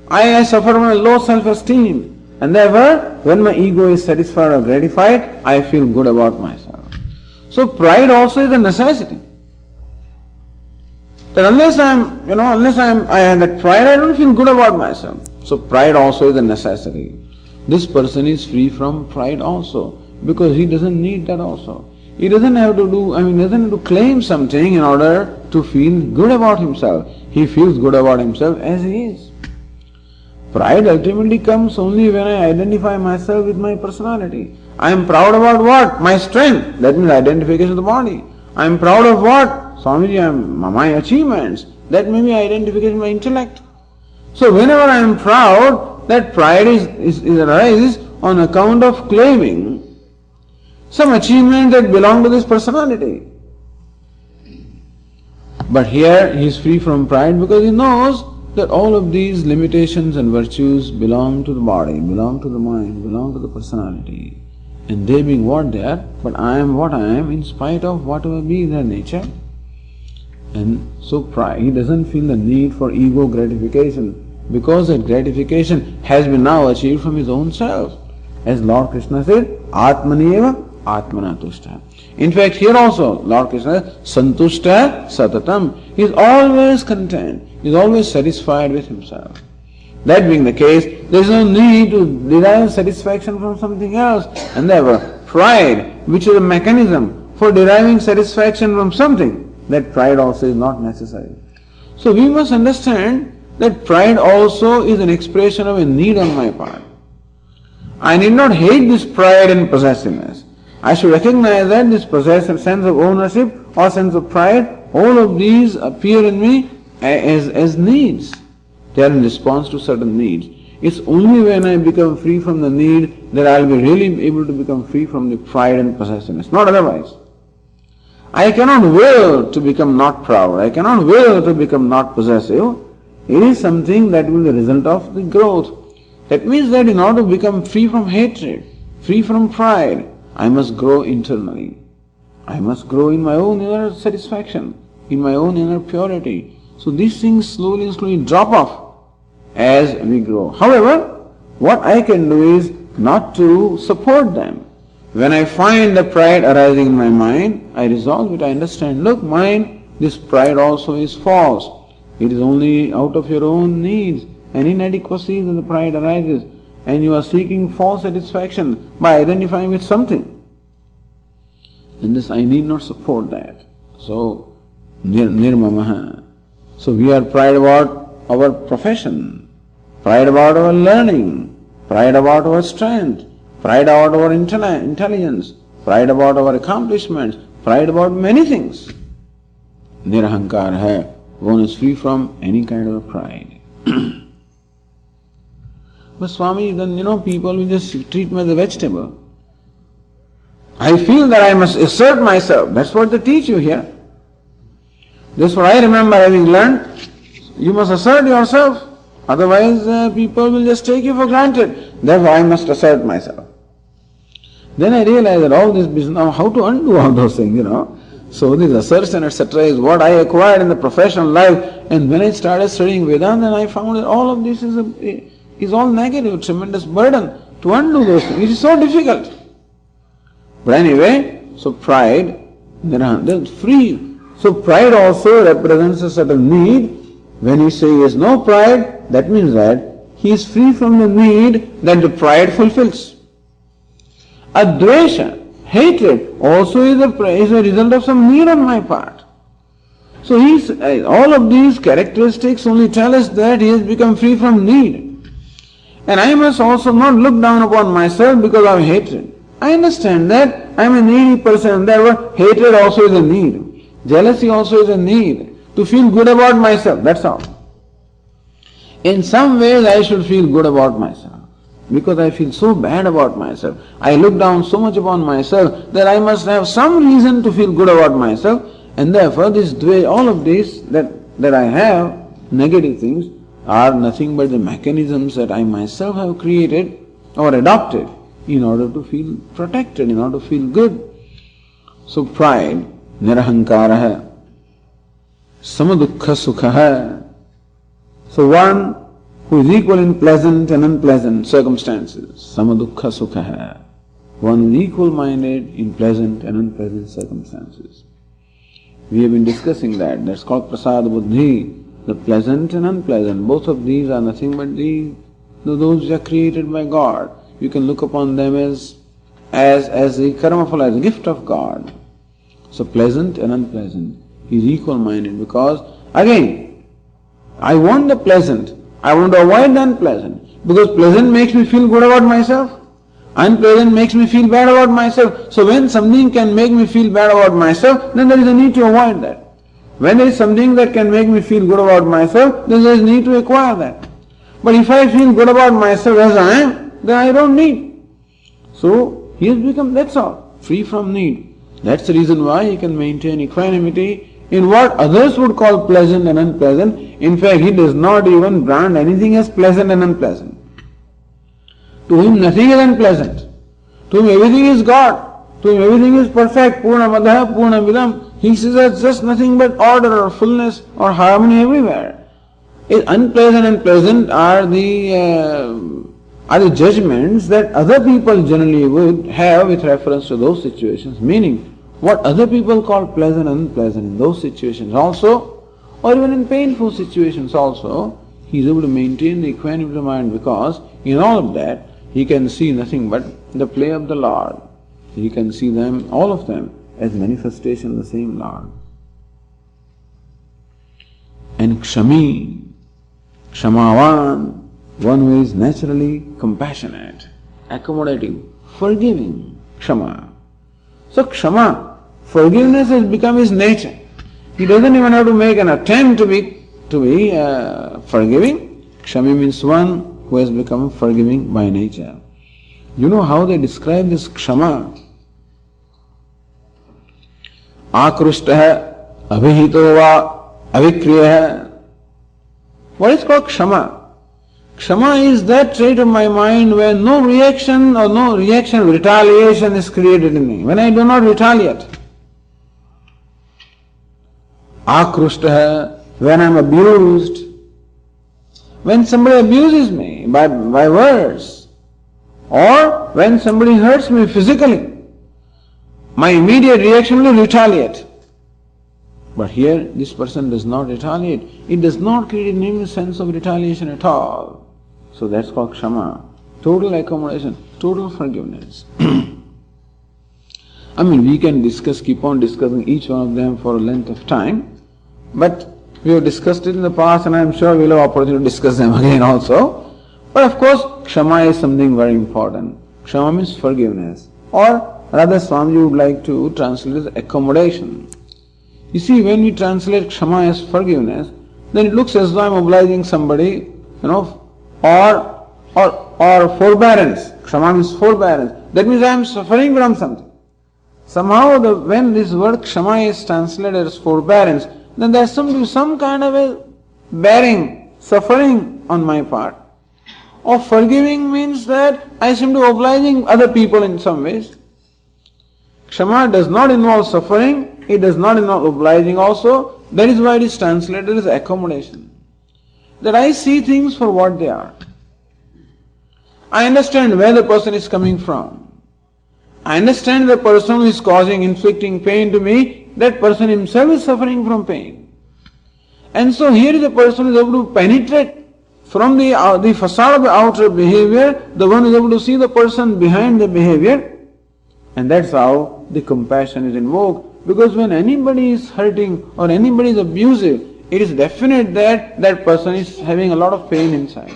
I suffer from a low self-esteem, and therefore when my ego is satisfied or gratified, I feel good about myself. So pride also is a necessity. That unless I have that pride, I don't feel good about myself. So pride also is a necessity. This person is free from pride also, because he doesn't need that also. He doesn't have to doesn't have to claim something in order to feel good about himself. He feels good about himself as he is. Pride ultimately comes only when I identify myself with my personality. I am proud about what? My strength. That means identification of the body. I am proud of what? Swamiji, my achievements. That may be identification of my intellect. So whenever I am proud, that pride arises on account of claiming some achievement that belong to this personality. But here he is free from pride because he knows that all of these limitations and virtues belong to the body, belong to the mind, belong to the personality. And they being what they are, but I am what I am in spite of whatever be their nature. And so pride, he doesn't feel the need for ego gratification because that gratification has been now achieved from his own self. As Lord Krishna said, Atmaneva Atmana Tushta. In fact, here also, Lord Krishna says, Santushta Satatam. He is always content. He is always satisfied with himself. That being the case, there is no need to derive satisfaction from something else. And therefore, pride, which is a mechanism for deriving satisfaction from something, that pride also is not necessary. So we must understand that pride also is an expression of a need on my part. I need not hate this pride and possessiveness. I should recognize that this possessive sense of ownership or sense of pride, all of these appear in me as needs. They are in response to certain needs. It's only when I become free from the need that I'll be really able to become free from the pride and possessiveness, not otherwise. I cannot will to become not proud. I cannot will to become not possessive. It is something that will be the result of the growth. That means that in order to become free from hatred, free from pride, I must grow internally. I must grow in my own inner satisfaction, in my own inner purity. So these things slowly drop off as we grow. However, what I can do is not to support them. When I find the pride arising in my mind, I resolve it, I understand, look, mind, this pride also is false. It is only out of your own needs and inadequacies that the pride arises, and you are seeking false satisfaction by identifying with something. In this I need not support that. So, nirmamaha. So we are pride about our profession, pride about our learning, pride about our strength, pride about our intelligence, pride about our accomplishments, pride about many things. Nirahankar hai. One is free from any kind of pride. But Swami, then people will just treat me as a vegetable. I feel that I must assert myself. That's what they teach you here. That's what I remember having learned. You must assert yourself. Otherwise, people will just take you for granted. Therefore, I must assert myself. Then I realized that all this business, now how to undo all those things, So this assertion, etc. is what I acquired in the professional life. And when I started studying Vedanta, then I found that all of this is all negative, tremendous burden to undo those things. It is so difficult. But anyway, so pride, they're free. So pride also represents a certain need. When you say he has no pride, that means that he is free from the need that the pride fulfills. Advesha, hatred, also is a result of some need on my part. So all of these characteristics only tell us that he has become free from need. And I must also not look down upon myself because of hatred. I understand that I am a needy person, therefore hatred also is a need. Jealousy also is a need. To feel good about myself, that's all. In some ways I should feel good about myself. Because I feel so bad about myself. I look down so much upon myself that I must have some reason to feel good about myself. And therefore all of this that I have, negative things, are nothing but the mechanisms that I myself have created or adopted in order to feel protected, in order to feel good. So pride, nirahankara, samadukha sukha. So one who is equal in pleasant and unpleasant circumstances, samadukha sukha. One who is equal-minded in pleasant and unpleasant circumstances. We have been discussing that. That's called prasad buddhi. The pleasant and unpleasant, both of these are nothing but those which are created by God. You can look upon them as the karma phala, as a gift of God. So pleasant and unpleasant is equal-minded because, again, I want the pleasant. I want to avoid the unpleasant. Because pleasant makes me feel good about myself. Unpleasant makes me feel bad about myself. So when something can make me feel bad about myself, then there is a need to avoid that. When there is something that can make me feel good about myself, then there is a need to acquire that. But if I feel good about myself as I am, then I don't need. So he has become, that's all, free from need. That's the reason why he can maintain equanimity in what others would call pleasant and unpleasant. In fact, he does not even brand anything as pleasant and unpleasant. To him nothing is unpleasant. To him everything is God. To him everything is perfect. Purna madha, purna vidam. He sees as just nothing but order or fullness or harmony everywhere. Unpleasant and pleasant are the judgments that other people generally would have with reference to those situations. Meaning, what other people call pleasant and unpleasant in those situations also, or even in painful situations also, he is able to maintain the equanimity of mind because in all of that he can see nothing but the play of the Lord. He can see them, all of them, as manifestation of the same Lord. And kshami, kshamavan, one who is naturally compassionate, accommodating, forgiving, kshama. So kshama, forgiveness has become his nature. He doesn't even have to make an attempt to be forgiving. Kshami means one who has become forgiving by nature. You know how they describe this kshama? Akrushtah, abhihito va, avikriyah. What is called kshama? Kshama is that trait of my mind where no reaction retaliation is created in me. When I do not retaliate. Akrushtah, when I am abused. When somebody abuses me by words. Or when somebody hurts me physically. My immediate reaction will retaliate. But here, this person does not retaliate. It does not create any sense of retaliation at all. So that's called Kshama. Total accommodation, total forgiveness. I mean, we can keep on discussing each one of them for a length of time, but we have discussed it in the past and I am sure we will have opportunity to discuss them again also. But of course, Kshama is something very important. Kshama means forgiveness. Or rather, Swamiji would like to translate as accommodation. You see, when we translate Kshama as forgiveness, then it looks as though I am obliging somebody, or forbearance. Kshama means forbearance. That means I am suffering from something. Somehow, when this word Kshama is translated as forbearance, then there is some kind of a bearing, suffering on my part. Or forgiving means that I seem to be obliging other people in some ways. Kshama does not involve suffering, it does not involve obliging also. That is why it is translated as accommodation. That I see things for what they are. I understand where the person is coming from. I understand the person who is inflicting pain to me, that person himself is suffering from pain. And so here is a person who is able to penetrate from the facade of the outer behavior, the one who is able to see the person behind the behavior, and that's how the compassion is invoked. Because when anybody is hurting or anybody is abusive, it is definite that that person is having a lot of pain inside.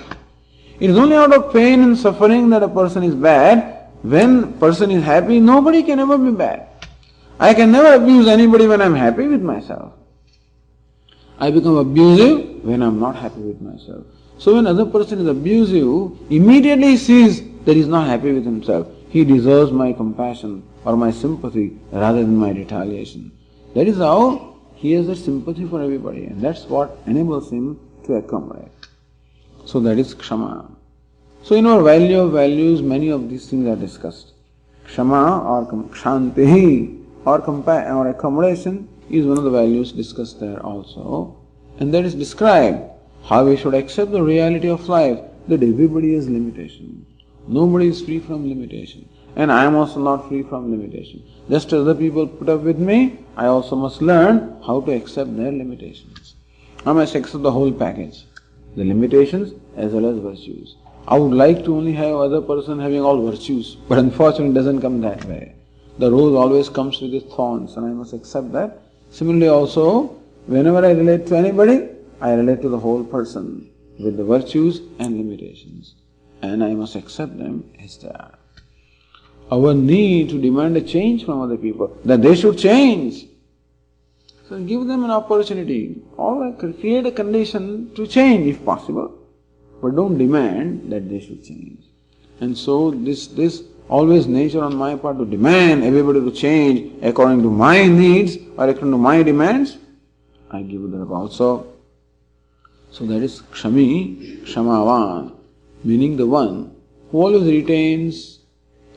It is only out of pain and suffering that a person is bad. When a person is happy, nobody can ever be bad. I can never abuse anybody when I am happy with myself. I become abusive when I am not happy with myself. So when another person is abusive, immediately he sees that he is not happy with himself. He deserves my compassion or my sympathy rather than my retaliation. That is how he has a sympathy for everybody, and that's what enables him to accommodate. So that is Kshama. So in our value of values, many of these things are discussed. Kshama or Kshanti or accommodation is one of the values discussed there also. And that is described how we should accept the reality of life, that everybody has limitation. Nobody is free from limitation. And I am also not free from limitation. Just as other people put up with me, I also must learn how to accept their limitations. I must accept the whole package, the limitations as well as virtues. I would like to only have other person having all virtues, but unfortunately it doesn't come that way. The rose always comes with its thorns, and I must accept that. Similarly also, whenever I relate to anybody, I relate to the whole person with the virtues and limitations, and I must accept them as they are. Our need to demand a change from other people, that they should change. So give them an opportunity, or create a condition to change if possible, but don't demand that they should change. And so this always nature on my part to demand everybody to change according to my needs or according to my demands, I give that up also. So that is Kshami, Kshamavan, meaning the one who always retains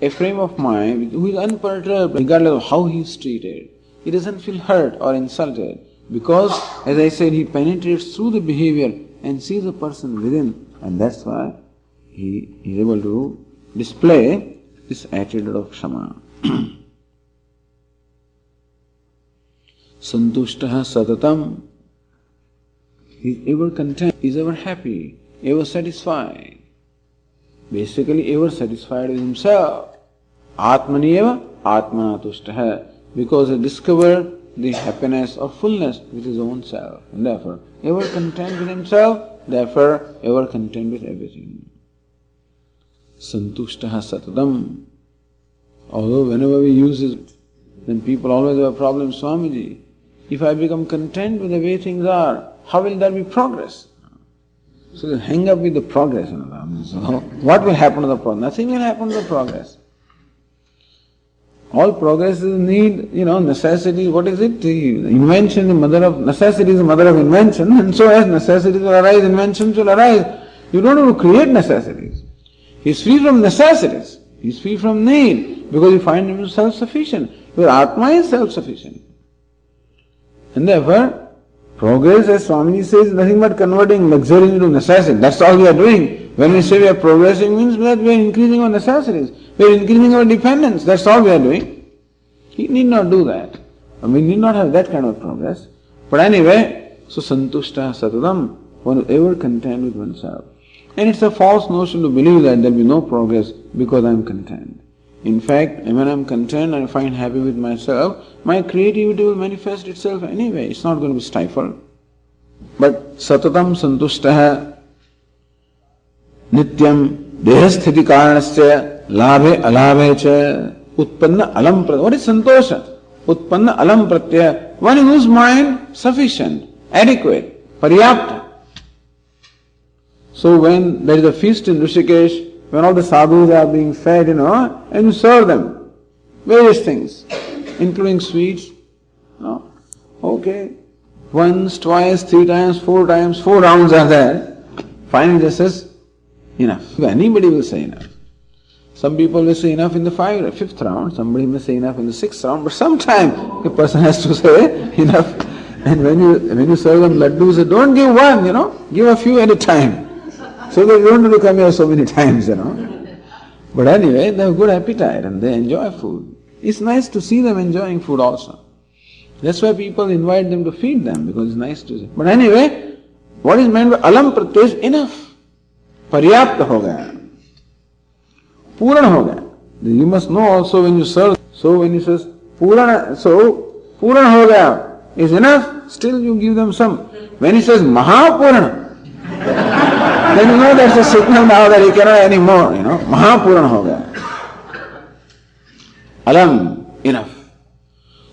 a frame of mind, who is unperturbed regardless of how he is treated. He doesn't feel hurt or insulted because, as I said, he penetrates through the behavior and sees the person within, and that's why he is able to display this attitude of Kshama. Santushtaha satatam. He is ever content, he is ever happy, ever satisfied. Basically, ever satisfied with himself. Atmani eva atmana tushtaha. Because he discovered the happiness or fullness with his own self. And therefore, ever content with himself, therefore, ever content with everything. Santushtaha satatam. Although whenever we use it, then people always have a problem, Swamiji. If I become content with the way things are, how will there be progress? So you hang up with the progress. So what will happen to the progress? Nothing will happen to the progress. All progress is need, necessity. What is it? The invention, the mother of necessity is the mother of invention, and so as necessities will arise, inventions will arise. You don't have to create necessities. He is free from necessities. He is free from need, because you find him self-sufficient. Your Atma is self-sufficient. And therefore, progress, as Swamiji says, is nothing but converting luxury into necessity. That's all we are doing. When we say we are progressing, means that we are increasing our necessities. We are increasing our dependence. That's all we are doing. He need not do that. We need not have that kind of progress. But anyway, so santushta satatam, one is ever content with oneself. And it's a false notion to believe that there will be no progress because I am content. In fact, when I am content and I find happy with myself, my creativity will manifest itself anyway. It's not going to be stifled. But satatam santushtaha nityam dehasthiti karanasya labhe alabhe cha utpanna alam pratyaya. What is santosha? Utpanna alam pratyaya. One in whose mind sufficient, adequate, paryapta. So when there is a feast in Rishikesh, when all the sadhus are being fed, and you serve them various things, including sweets, okay, once, twice, 3 times, 4 times, 4 rounds are there. Finally just says, enough. Anybody will say enough. Some people will say enough in the 5th round, somebody may say enough in the 6th round, but sometime a person has to say enough. And when you serve them laddus, don't give one, give a few at a time. So they don't have to come here so many times, But anyway, they have good appetite and they enjoy food. It's nice to see them enjoying food also. That's why people invite them to feed them, because it's nice to see. But anyway, what is meant by alam pratyaya is enough. Paryapta ho gaya. Puran ho gaya. You must know also when you serve. So when he says puran ho gaya is enough, still you give them some. When he says mahapuran, then you know that's a signal now that he cannot anymore, Mahapuran ho gaya. Alam, enough.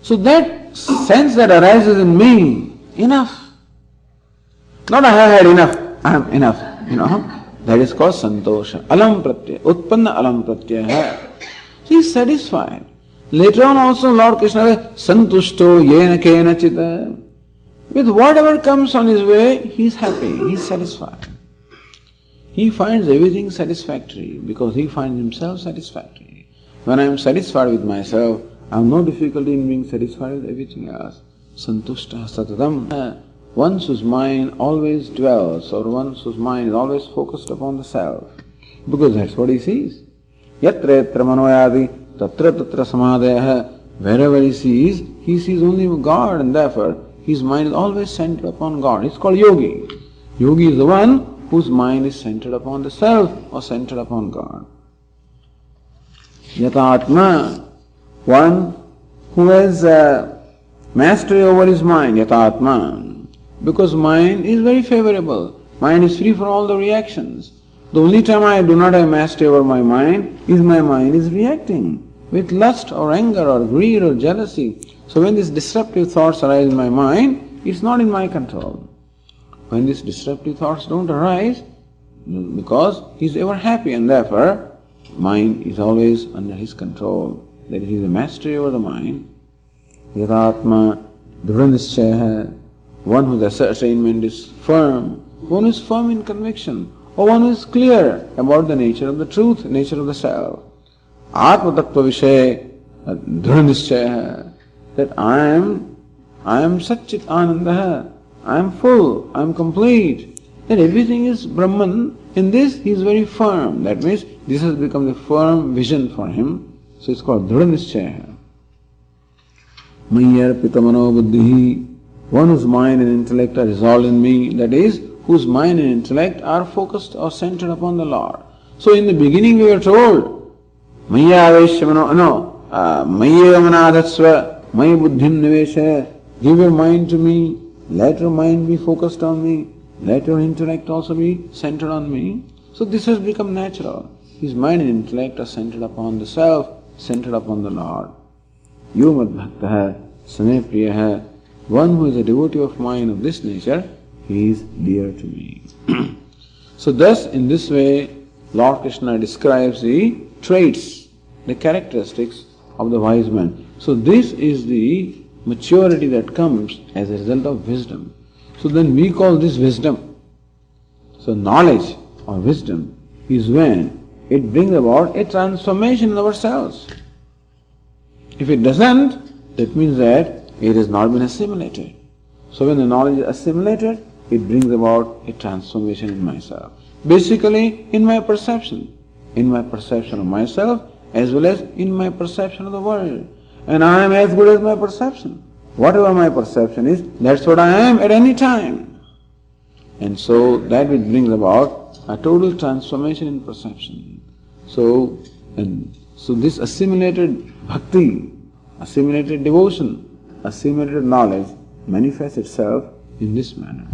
So that sense that arises in me, enough. Not I have had enough, I am enough, That is called santosha. Alam pratyaya, utpanna alam pratyaya hai. He is satisfied. Later on also Lord Krishna says, santushto yena kena chita. With whatever comes on his way, he is happy, he is satisfied. He finds everything satisfactory because he finds himself satisfactory. When I am satisfied with myself, I have no difficulty in being satisfied with everything else. Santushta satatam. One whose mind always dwells, or one whose mind is always focused upon the self, because that's what he sees. Yatra yatra manoyadi tatra tatra samadhaya. Wherever he sees only God, and therefore his mind is always centered upon God. It's called yogi. Yogi is the one whose mind is centered upon the self or centered upon God. Yatatma, one who has mastery over his mind, yatatma. Because mind is very favorable. Mind is free from all the reactions. The only time I do not have mastery over my mind is my mind is reacting with lust or anger or greed or jealousy. So when these disruptive thoughts arise in my mind, it's not in my control. When these disruptive thoughts don't arise, because he is ever happy and therefore mind is always under his control. That is, he has a mastery over the mind. Yatatma dhruvanishchaya. One whose ascertainment is firm, one who is firm in conviction, or one who is clear about the nature of the truth, nature of the self. Atma tattva vishaya dhruvanishchaya. That I am satchit anandaha. I am full, I am complete. That everything is Brahman. In this he is very firm. That means this has become the firm vision for him. So it's called dhruvanishchaya. Mayyar pitamano buddhihi. One whose mind and intellect are resolved in me, that is, whose mind and intellect are focused or centered upon the Lord. So in the beginning we were told, Maya manadatsva, maya buddhim nivesha, give your mind to me, let your mind be focused on me, let your intellect also be centered on me. So this has become natural. His mind and intellect are centered upon the self, centered upon the Lord. Yo madbhaktaha, same priyaha. One who is a devotee of mine of this nature, he is dear to me. So thus, in this way, Lord Krishna describes the traits, the characteristics of the wise man. So this is the maturity that comes as a result of wisdom. So then we call this wisdom. So knowledge or wisdom is when it brings about a transformation in ourselves. If it doesn't, that means that it has not been assimilated. So when the knowledge is assimilated, it brings about a transformation in myself. Basically, in my perception of myself as well as in my perception of the world. And I am as good as my perception. whatever my perception is, that's what I am at any time. And so that which brings about a total transformation in perception. So this assimilated bhakti, assimilated devotion, assimilated knowledge manifests itself in this manner.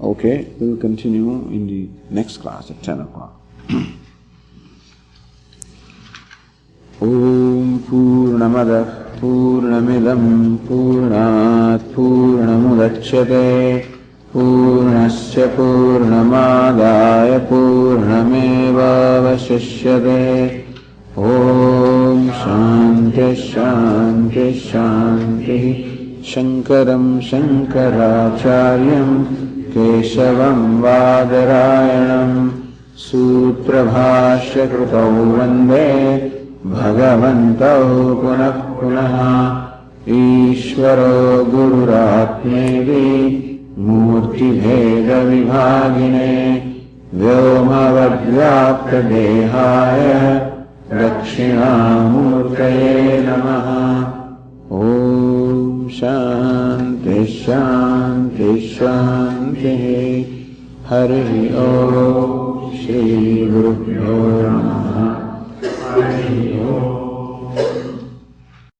Okay, we will continue in the next class at 10 o'clock. Om Purnamadah Purnamidam Purnat Purnamudachyate Purnasya Purnamadaya Purnameva Vashishyate. Om Shanti Shanti Shanti. Shankaram Shankaracharyam Keshavam Vadarayanam Sutrabhashya Krutau Vande Bhagavantau Punah Punaha Ishvaro Gururatmedi Murti Bheda Vibhagine Vyomavadvyapta Dehaya Dakshinamurtaye Namaha. Om Shanti Shanti Shanti. Hari Om Shri Guru